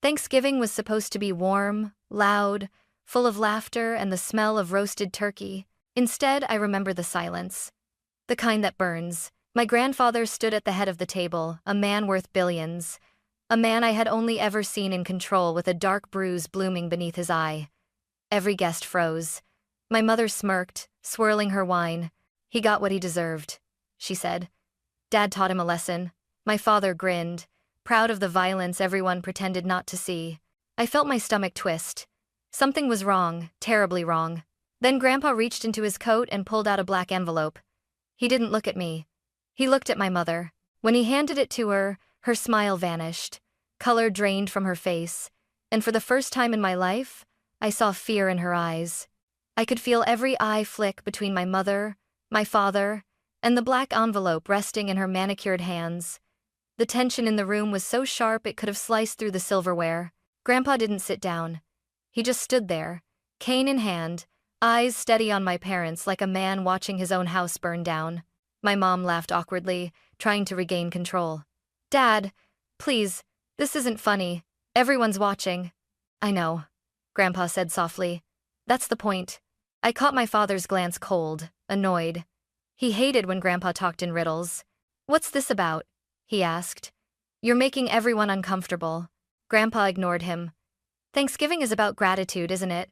Thanksgiving was supposed to be warm, loud, full of laughter and the smell of roasted turkey. Instead, I remember the silence. The kind that burns. My grandfather stood at the head of the table, a man worth billions. A man I had only ever seen in control with a dark bruise blooming beneath his eye. Every guest froze. My mother smirked, swirling her wine. "He got what he deserved," she said. "Dad taught him a lesson." My father grinned, proud of the violence everyone pretended not to see. I felt my stomach twist. Something was wrong, terribly wrong. Then Grandpa reached into his coat and pulled out a black envelope. He didn't look at me. He looked at my mother. When he handed it to her, her smile vanished. Color drained from her face, and for the first time in my life, I saw fear in her eyes. I could feel every eye flick between my mother, my father, and the black envelope resting in her manicured hands. The tension in the room was so sharp it could have sliced through the silverware. Grandpa didn't sit down. He just stood there, cane in hand, eyes steady on my parents like a man watching his own house burn down. My mom laughed awkwardly, trying to regain control. "Dad, please, this isn't funny. Everyone's watching." "I know," Grandpa said softly. "That's the point." I caught my father's glance cold, annoyed. He hated when Grandpa talked in riddles. "What's this about?" he asked. "You're making everyone uncomfortable." Grandpa ignored him. "Thanksgiving is about gratitude, isn't it?"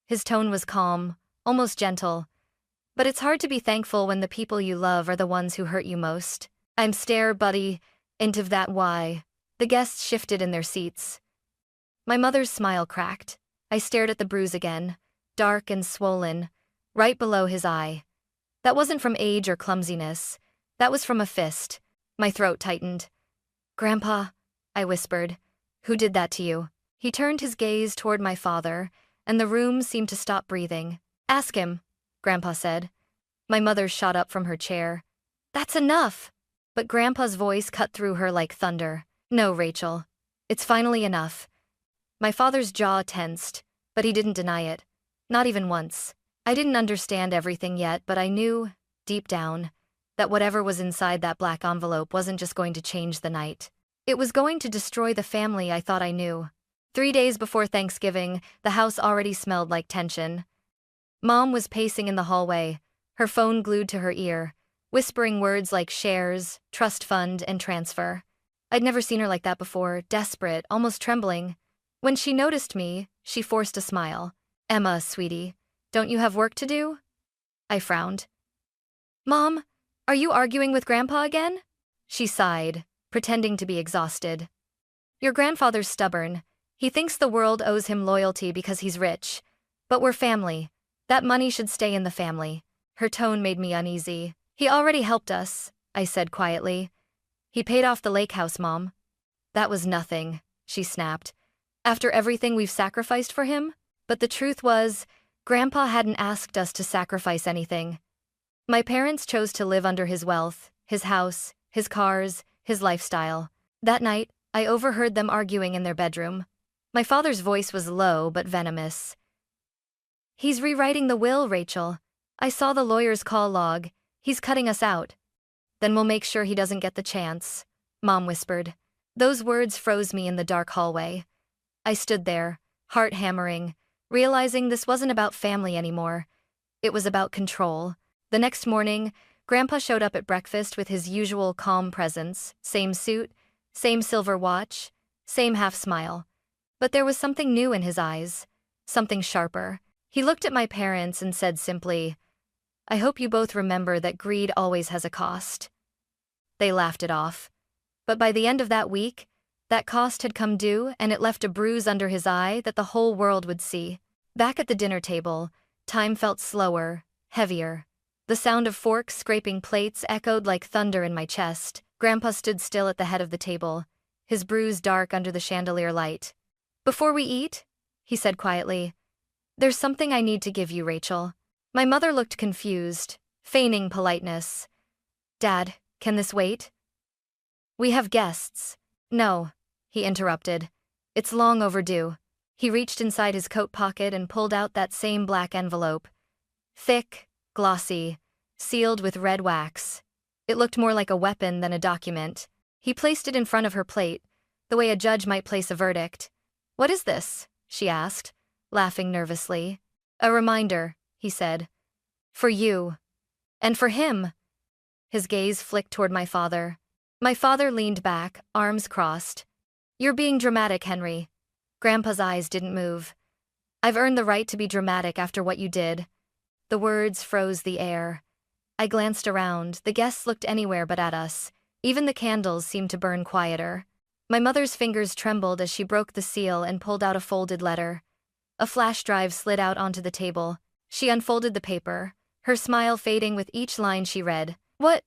His tone was calm, almost gentle. "But it's hard to be thankful when the people you love are the ones who hurt you most." "I'm stare, buddy, into that why." The guests shifted in their seats. My mother's smile cracked. I stared at the bruise again, dark and swollen, right below his eye. That wasn't from age or clumsiness. That was from a fist. My throat tightened. "Grandpa," I whispered, "who did that to you?" He turned his gaze toward my father, and the room seemed to stop breathing. "Ask him," Grandpa said. My mother shot up from her chair. "That's enough!" But Grandpa's voice cut through her like thunder. "No, Rachel. It's finally enough." My father's jaw tensed, but he didn't deny it. Not even once. I didn't understand everything yet, but I knew, deep down, that whatever was inside that black envelope wasn't just going to change the night. It was going to destroy the family I thought I knew. 3 days before Thanksgiving, the house already smelled like tension. Mom was pacing in the hallway, her phone glued to her ear, whispering words like shares, trust fund, and transfer. I'd never seen her like that before, desperate, almost trembling. When she noticed me, she forced a smile. "Emma, sweetie, don't you have work to do?" I frowned. "Mom, are you arguing with Grandpa again?" She sighed, pretending to be exhausted. "Your grandfather's stubborn. He thinks the world owes him loyalty because he's rich. But we're family. That money should stay in the family." Her tone made me uneasy. "He already helped us," I said quietly. "He paid off the lake house, Mom." "That was nothing," she snapped. "After everything we've sacrificed for him?" But the truth was, Grandpa hadn't asked us to sacrifice anything. My parents chose to live under his wealth, his house, his cars, his lifestyle. That night, I overheard them arguing in their bedroom. My father's voice was low but venomous. "He's rewriting the will, Rachel. I saw the lawyer's call log. He's cutting us out." "Then we'll make sure he doesn't get the chance," Mom whispered. Those words froze me in the dark hallway. I stood there, heart hammering, realizing this wasn't about family anymore. It was about control. The next morning, Grandpa showed up at breakfast with his usual calm presence, same suit, same silver watch, same half smile. But there was something new in his eyes, something sharper. He looked at my parents and said simply, "I hope you both remember that greed always has a cost." They laughed it off. But by the end of that week, that cost had come due and it left a bruise under his eye that the whole world would see. Back at the dinner table, time felt slower, heavier. The sound of forks scraping plates echoed like thunder in my chest. Grandpa stood still at the head of the table, his bruise dark under the chandelier light. "Before we eat," he said quietly, "there's something I need to give you, Rachel." My mother looked confused, feigning politeness. "Dad, can this wait?" "We have guests." "No," he interrupted. "It's long overdue." He reached inside his coat pocket and pulled out that same black envelope. Thick, glossy, sealed with red wax. It looked more like a weapon than a document. He placed it in front of her plate, the way a judge might place a verdict. "What is this?" she asked, laughing nervously. "A reminder," he said. "For you. And for him." His gaze flicked toward my father. My father leaned back, arms crossed. "You're being dramatic, Henry." Grandpa's eyes didn't move. "I've earned the right to be dramatic after what you did." The words froze the air. I glanced around. The guests looked anywhere but at us. Even the candles seemed to burn quieter. My mother's fingers trembled as she broke the seal and pulled out a folded letter. A flash drive slid out onto the table. She unfolded the paper, her smile fading with each line she read. What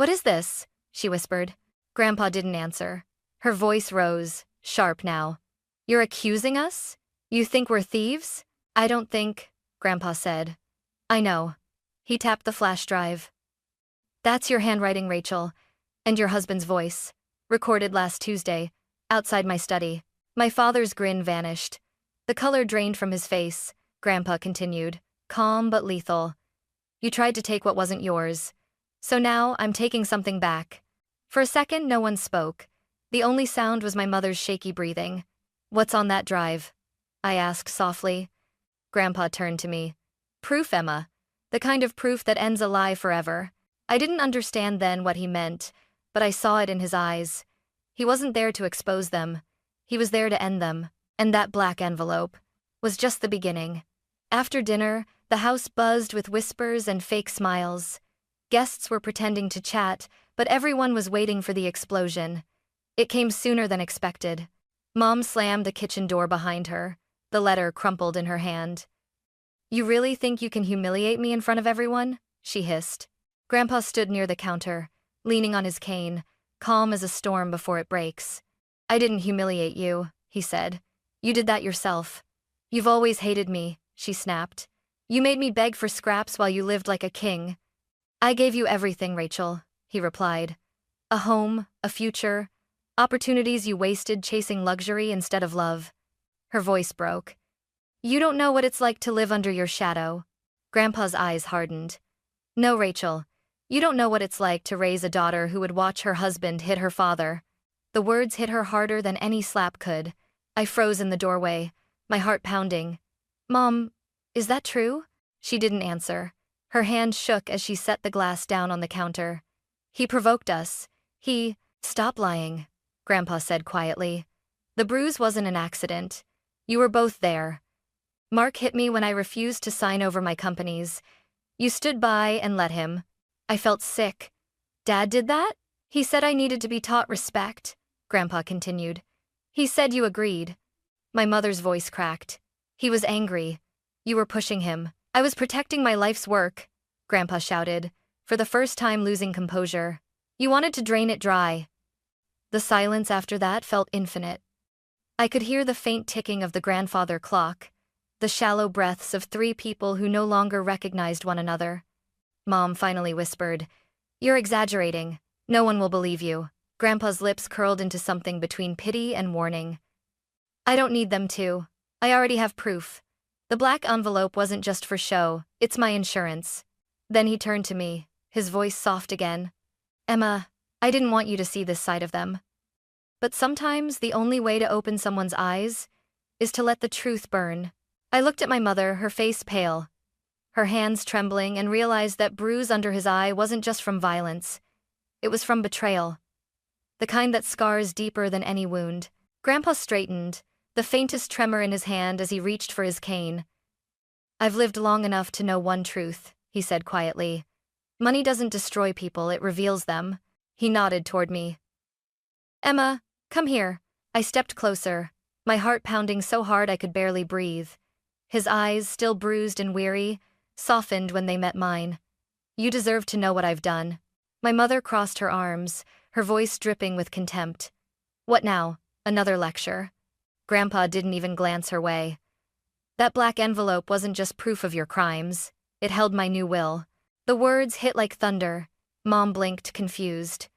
is this?" she whispered. Grandpa didn't answer. Her voice rose, sharp now. "You're accusing us? You think we're thieves?" "I don't think," Grandpa said. "I know." He tapped the flash drive. "That's your handwriting, Rachel, and your husband's voice. Recorded last Tuesday, outside my study." My father's grin vanished. The color drained from his face. Grandpa continued, calm but lethal. "You tried to take what wasn't yours. So now I'm taking something back." For a second, no one spoke. The only sound was my mother's shaky breathing. "What's on that drive?" I asked softly. Grandpa turned to me. "Proof, Emma. The kind of proof that ends a lie forever." I didn't understand then what he meant, but I saw it in his eyes. He wasn't there to expose them. He was there to end them. And that black envelope was just the beginning. After dinner, the house buzzed with whispers and fake smiles. Guests were pretending to chat, but everyone was waiting for the explosion. It came sooner than expected. Mom slammed the kitchen door behind her. The letter crumpled in her hand. "You really think you can humiliate me in front of everyone?" she hissed. Grandpa stood near the counter, leaning on his cane, calm as a storm before it breaks. "I didn't humiliate you," he said. "You did that yourself." "You've always hated me," she snapped. "You made me beg for scraps while you lived like a king." "I gave you everything, Rachel," he replied. "A home, a future, opportunities you wasted chasing luxury instead of love." Her voice broke. "You don't know what it's like to live under your shadow." Grandpa's eyes hardened. "No, Rachel. You don't know what it's like to raise a daughter who would watch her husband hit her father." The words hit her harder than any slap could. I froze in the doorway, my heart pounding. "Mom, is that true?" She didn't answer. Her hand shook as she set the glass down on the counter. "He provoked us. Stop lying," Grandpa said quietly. "The bruise wasn't an accident. You were both there. Mark hit me when I refused to sign over my companies. You stood by and let him. I felt sick." "Dad did that?" "He said I needed to be taught respect," Grandpa continued. "He said you agreed." My mother's voice cracked. "He was angry. You were pushing him." "I was protecting my life's work," Grandpa shouted, for the first time losing composure. "You wanted to drain it dry." The silence after that felt infinite. I could hear the faint ticking of the grandfather clock, the shallow breaths of three people who no longer recognized one another. Mom finally whispered, "You're exaggerating. No one will believe you." Grandpa's lips curled into something between pity and warning. "I don't need them to. I already have proof. The black envelope wasn't just for show, it's my insurance." Then he turned to me, his voice soft again. "Emma, I didn't want you to see this side of them. But sometimes the only way to open someone's eyes is to let the truth burn." I looked at my mother, her face pale, her hands trembling, and realized that bruise under his eye wasn't just from violence. It was from betrayal. The kind that scars deeper than any wound. Grandpa straightened, the faintest tremor in his hand as he reached for his cane. "I've lived long enough to know one truth," he said quietly. "Money doesn't destroy people, it reveals them." He nodded toward me. "Emma, come here." I stepped closer, my heart pounding so hard I could barely breathe. His eyes, still bruised and weary, softened when they met mine. "You deserve to know what I've done." My mother crossed her arms, her voice dripping with contempt. "What now? Another lecture?" Grandpa didn't even glance her way. "That black envelope wasn't just proof of your crimes. It held my new will." The words hit like thunder. Mom blinked, confused.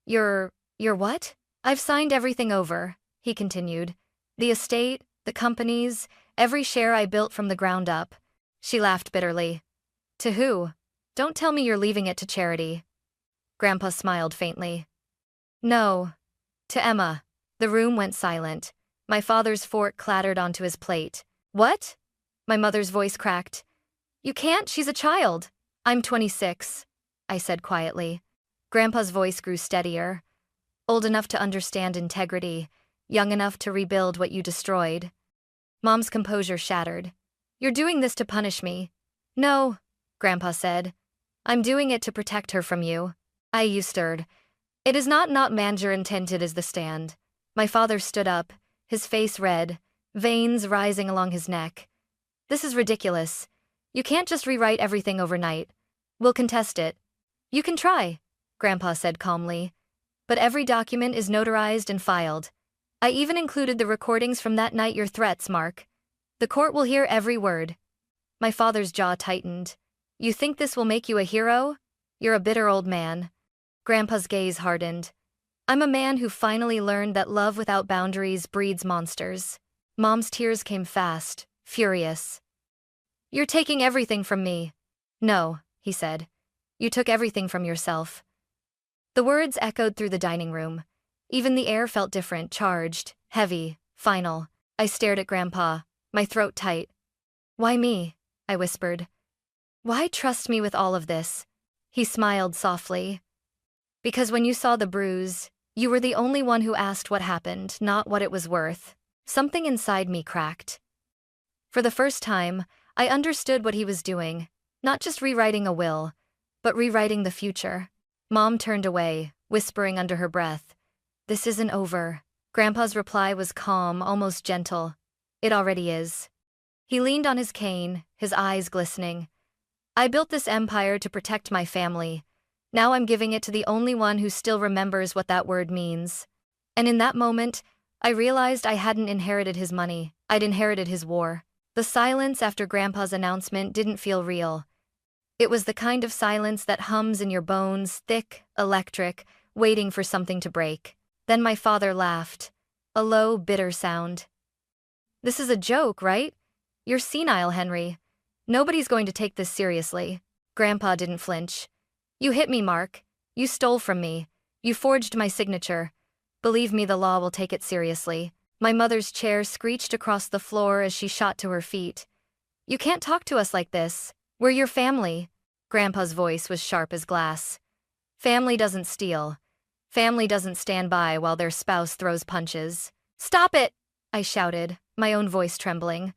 Your what?" "I've signed everything over," he continued. "The estate, the companies, every share I built from the ground up." She laughed bitterly. "To who? Don't tell me you're leaving it to charity." Grandpa smiled faintly. "No. To Emma." The room went silent. My father's fork clattered onto his plate. What? My mother's voice cracked. You can't, she's a child. I'm 26, I said quietly. Grandpa's voice grew steadier. Old enough to understand integrity, young enough to rebuild what you destroyed. Mom's composure shattered. You're doing this to punish me. No, Grandpa said. I'm doing it to protect her from you. You stirred. It is not manger intended as the stand. My father stood up, his face red, veins rising along his neck. This is ridiculous. You can't just rewrite everything overnight. We'll contest it. You can try, Grandpa said calmly. But every document is notarized and filed. I even included the recordings from that night, your threats, Mark. The court will hear every word. My father's jaw tightened. You think this will make you a hero? You're a bitter old man. Grandpa's gaze hardened. I'm a man who finally learned that love without boundaries breeds monsters. Mom's tears came fast, furious. You're taking everything from me. No, he said. You took everything from yourself. The words echoed through the dining room. Even the air felt different, charged, heavy, final. I stared at Grandpa, my throat tight. Why me? I whispered. Why trust me with all of this? He smiled softly. Because when you saw the bruise, you were the only one who asked what happened, not what it was worth. Something inside me cracked. For the first time, I understood what he was doing, not just rewriting a will, but rewriting the future. Mom turned away, whispering under her breath, This isn't over. Grandpa's reply was calm, almost gentle. It already is. He leaned on his cane, his eyes glistening. I built this empire to protect my family. Now I'm giving it to the only one who still remembers what that word means. And in that moment, I realized I hadn't inherited his money. I'd inherited his war. The silence after Grandpa's announcement didn't feel real. It was the kind of silence that hums in your bones, thick, electric, waiting for something to break. Then my father laughed. A low, bitter sound. This is a joke, right? You're senile, Henry. Nobody's going to take this seriously. Grandpa didn't flinch. You hit me, Mark. You stole from me. You forged my signature. Believe me, the law will take it seriously. My mother's chair screeched across the floor as she shot to her feet. You can't talk to us like this. We're your family. Grandpa's voice was sharp as glass. Family doesn't steal. Family doesn't stand by while their spouse throws punches. Stop it! I shouted, my own voice trembling.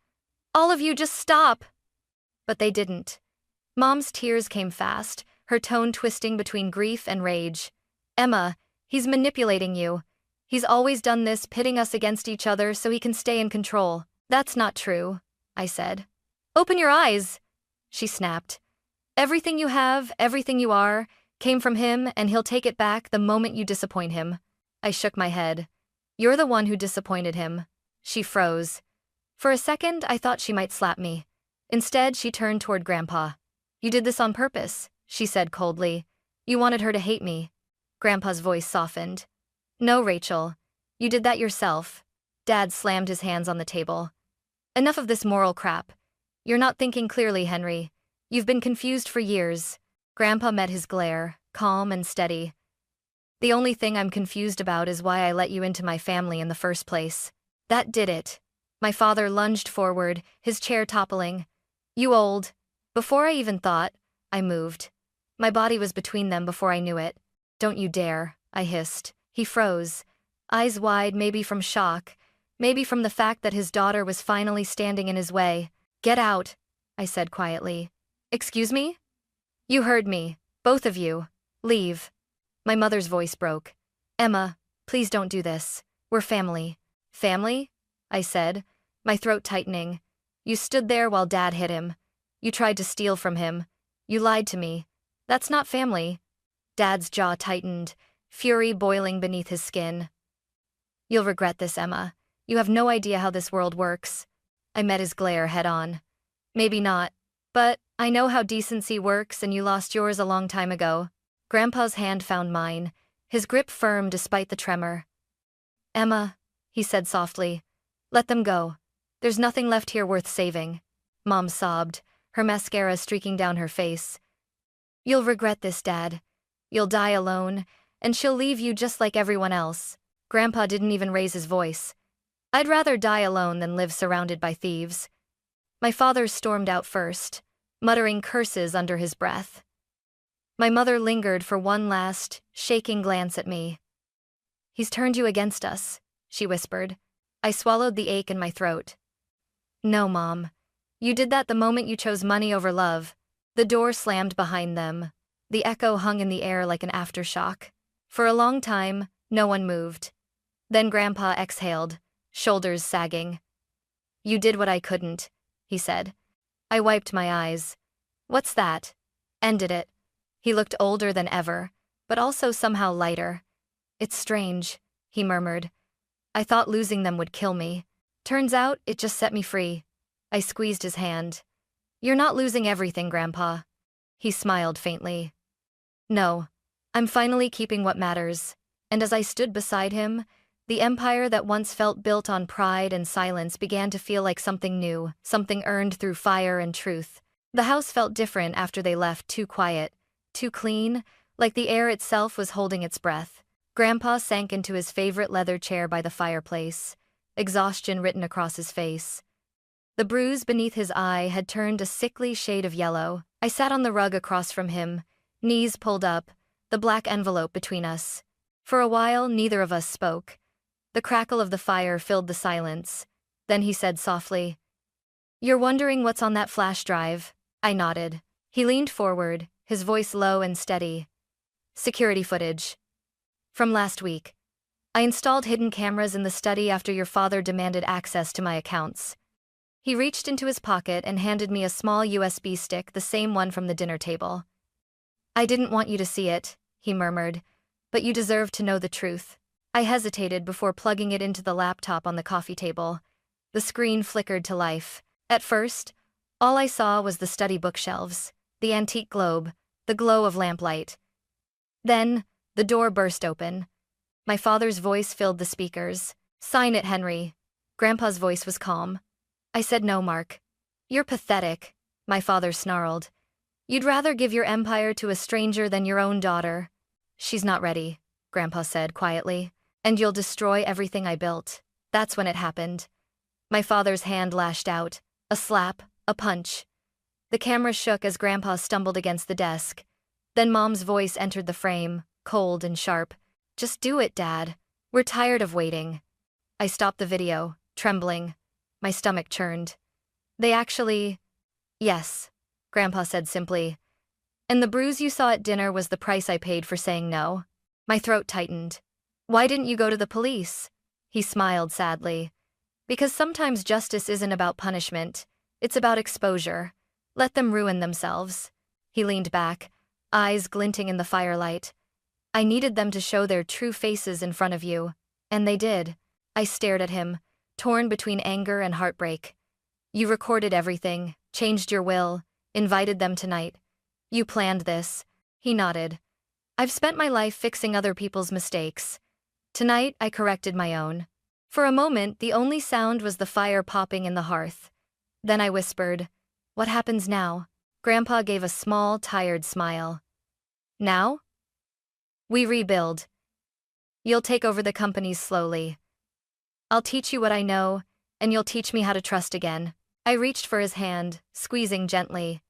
All of you, just stop! But they didn't. Mom's tears came fast, her tone twisting between grief and rage. Emma, he's manipulating you. He's always done this, pitting us against each other so he can stay in control. That's not true, I said. Open your eyes, she snapped. Everything you have, everything you are, came from him, and he'll take it back the moment you disappoint him. I shook my head. You're the one who disappointed him. She froze. For a second, I thought she might slap me. Instead, she turned toward Grandpa. You did this on purpose, she said coldly. You wanted her to hate me. Grandpa's voice softened. No, Rachel. You did that yourself. Dad slammed his hands on the table. Enough of this moral crap. You're not thinking clearly, Henry. You've been confused for years. Grandpa met his glare, calm and steady. The only thing I'm confused about is why I let you into my family in the first place. That did it. My father lunged forward, his chair toppling. You old. Before I even thought, I moved. My body was between them before I knew it. Don't you dare, I hissed. He froze, eyes wide, maybe from shock, maybe from the fact that his daughter was finally standing in his way. Get out, I said quietly. Excuse me? You heard me. Both of you. Leave. My mother's voice broke. Emma, please don't do this. We're family. Family? I said, my throat tightening. You stood there while Dad hit him. You tried to steal from him. You lied to me. That's not family. Dad's jaw tightened, fury boiling beneath his skin. You'll regret this, Emma. You have no idea how this world works. I met his glare head on. Maybe not, but I know how decency works, and you lost yours a long time ago. Grandpa's hand found mine, his grip firm despite the tremor. Emma, he said softly, let them go. There's nothing left here worth saving. Mom sobbed, her mascara streaking down her face. You'll regret this, Dad. You'll die alone, and she'll leave you just like everyone else. Grandpa didn't even raise his voice. I'd rather die alone than live surrounded by thieves. My father stormed out first, muttering curses under his breath. My mother lingered for one last, shaking glance at me. "He's turned you against us," she whispered. I swallowed the ache in my throat. "No, Mom. You did that the moment you chose money over love." The door slammed behind them. The echo hung in the air like an aftershock. For a long time, no one moved. Then Grandpa exhaled, shoulders sagging. "You did what I couldn't," he said. I wiped my eyes. "What's that?" "Ended it." He looked older than ever, but also somehow lighter. "It's strange," he murmured. "I thought losing them would kill me. Turns out, it just set me free." I squeezed his hand. "You're not losing everything, Grandpa." He smiled faintly. "No, I'm finally keeping what matters." And as I stood beside him, the empire that once felt built on pride and silence began to feel like something new, something earned through fire and truth. The house felt different after they left, too quiet, too clean, like the air itself was holding its breath. Grandpa sank into his favorite leather chair by the fireplace, exhaustion written across his face. The bruise beneath his eye had turned a sickly shade of yellow. I sat on the rug across from him, knees pulled up, the black envelope between us. For a while, neither of us spoke. The crackle of the fire filled the silence. Then he said softly, "You're wondering what's on that flash drive?" I nodded. He leaned forward, his voice low and steady. "Security footage. From last week. I installed hidden cameras in the study after your father demanded access to my accounts." He reached into his pocket and handed me a small USB stick, the same one from the dinner table. "I didn't want you to see it," he murmured, "but you deserve to know the truth." I hesitated before plugging it into the laptop on the coffee table. The screen flickered to life. At first, all I saw was the study bookshelves, the antique globe, the glow of lamplight. Then, the door burst open. My father's voice filled the speakers. "Sign it, Henry." Grandpa's voice was calm. I said, "No, Mark. You're pathetic," my father snarled. "You'd rather give your empire to a stranger than your own daughter." "She's not ready," Grandpa said quietly. "And you'll destroy everything I built." That's when it happened. My father's hand lashed out. A slap, a punch. The camera shook as Grandpa stumbled against the desk. Then Mom's voice entered the frame, cold and sharp. "Just do it, Dad. We're tired of waiting." I stopped the video, trembling. My stomach churned. "They actually—" "Yes," Grandpa said simply. "And the bruise you saw at dinner was the price I paid for saying no." My throat tightened. "Why didn't you go to the police?" He smiled sadly. "Because sometimes justice isn't about punishment. It's about exposure. Let them ruin themselves." He leaned back, eyes glinting in the firelight. "I needed them to show their true faces in front of you. And they did." I stared at him, torn between anger and heartbreak. "You recorded everything, changed your will, invited them tonight. You planned this." He nodded. "I've spent my life fixing other people's mistakes. Tonight, I corrected my own." For a moment, the only sound was the fire popping in the hearth. Then I whispered, "What happens now?" Grandpa gave a small, tired smile. "Now? We rebuild. You'll take over the companies slowly. I'll teach you what I know, and you'll teach me how to trust again." I reached for his hand, squeezing gently.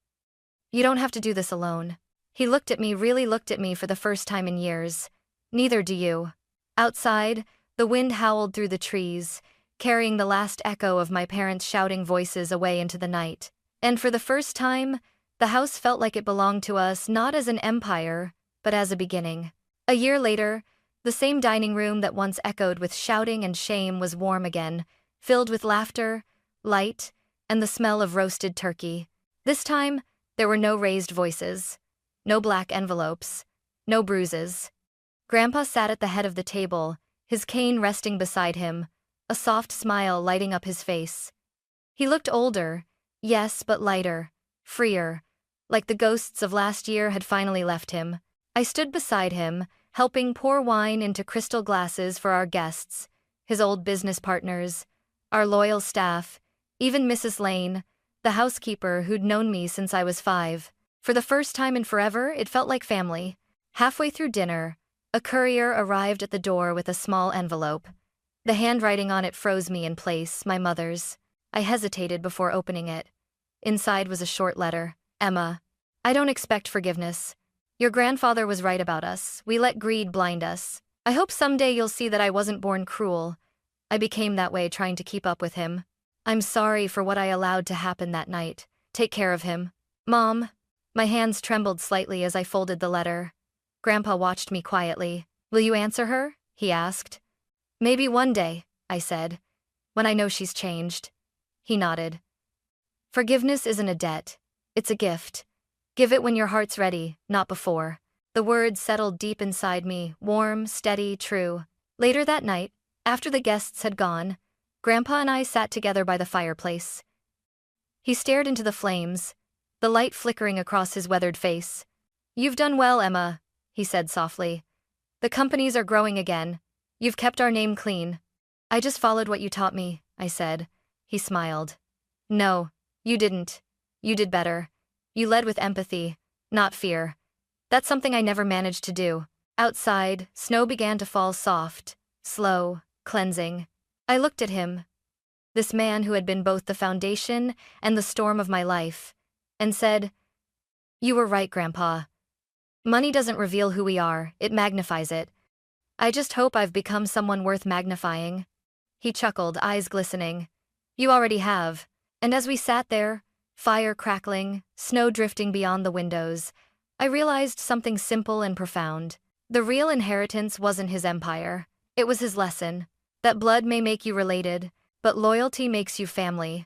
"You don't have to do this alone." He looked at me, really looked at me for the first time in years. "Neither do you." Outside, the wind howled through the trees, carrying the last echo of my parents' shouting voices away into the night. And for the first time, the house felt like it belonged to us, not as an empire, but as a beginning. A year later, the same dining room that once echoed with shouting and shame was warm again, filled with laughter, light, and the smell of roasted turkey. This time, there were no raised voices, no black envelopes, no bruises. Grandpa sat at the head of the table, his cane resting beside him, a soft smile lighting up his face. He looked older, yes, but lighter, freer, like the ghosts of last year had finally left him. I stood beside him, helping pour wine into crystal glasses for our guests, his old business partners, our loyal staff, even Mrs. Lane, the housekeeper who'd known me since I was 5. For the first time in forever, it felt like family. Halfway through dinner, a courier arrived at the door with a small envelope. The handwriting on it froze me in place, my mother's. I hesitated before opening it. Inside was a short letter. Emma, I don't expect forgiveness. Your grandfather was right about us. We let greed blind us. I hope someday you'll see that I wasn't born cruel. I became that way trying to keep up with him. I'm sorry for what I allowed to happen that night. Take care of him. Mom. My hands trembled slightly as I folded the letter. Grandpa watched me quietly. Will you answer her? He asked. Maybe one day, I said. When I know she's changed. He nodded. Forgiveness isn't a debt. It's a gift. Give it when your heart's ready, not before. The words settled deep inside me, warm, steady, true. Later that night, after the guests had gone, Grandpa and I sat together by the fireplace. He stared into the flames, the light flickering across his weathered face. You've done well, Emma, he said softly. The companies are growing again. You've kept our name clean. I just followed what you taught me, I said. He smiled. No, you didn't. You did better. You led with empathy, not fear. That's something I never managed to do. Outside, snow began to fall soft, slow, cleansing. I looked at him, this man who had been both the foundation and the storm of my life, and said, You were right, Grandpa. Money doesn't reveal who we are, it magnifies it. I just hope I've become someone worth magnifying. He chuckled, eyes glistening. You already have. And as we sat there, fire crackling, snow drifting beyond the windows, I realized something simple and profound. The real inheritance wasn't his empire. It was his lesson. That blood may make you related, but loyalty makes you family.